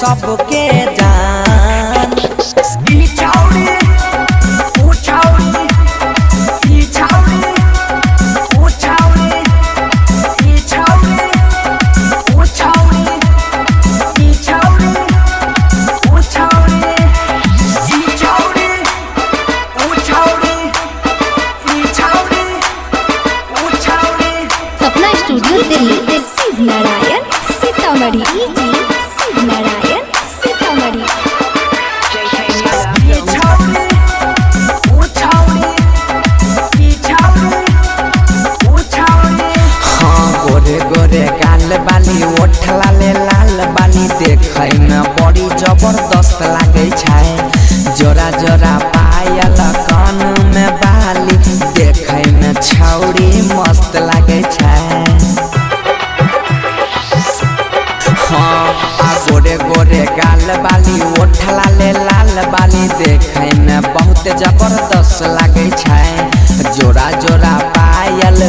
सबके जान। ई छौरी ऊ छौरी, ई छौरी ऊ छौरी, ई छौरी ऊ छौरी, ई छौरी ऊ छौरी, ई छौरी ऊ छौरी, ई छौरी ऊ छौरी। सपना स्टूडियो दिल्ली। शिव नारायण सीतामढ़ी, शिव नारायण सीतामढ़ी। ई छौरी ऊ छौरी, ई छौरी ऊ छौरी। हाँ गोरे गोरे गाल बाली, ओठ लाले लाल बाली, देखै में बड़ी जबरदस्त लागे छै। जोरा जोरा पायल कान में बाली, देखै में छौरी मस्त लागे छै। हाँ गोरे गोरे गाल बाली, ओठ लाले लाल बाली, देखै में बहुत जबरदस्त लागे छै। जोरा जोरा पायल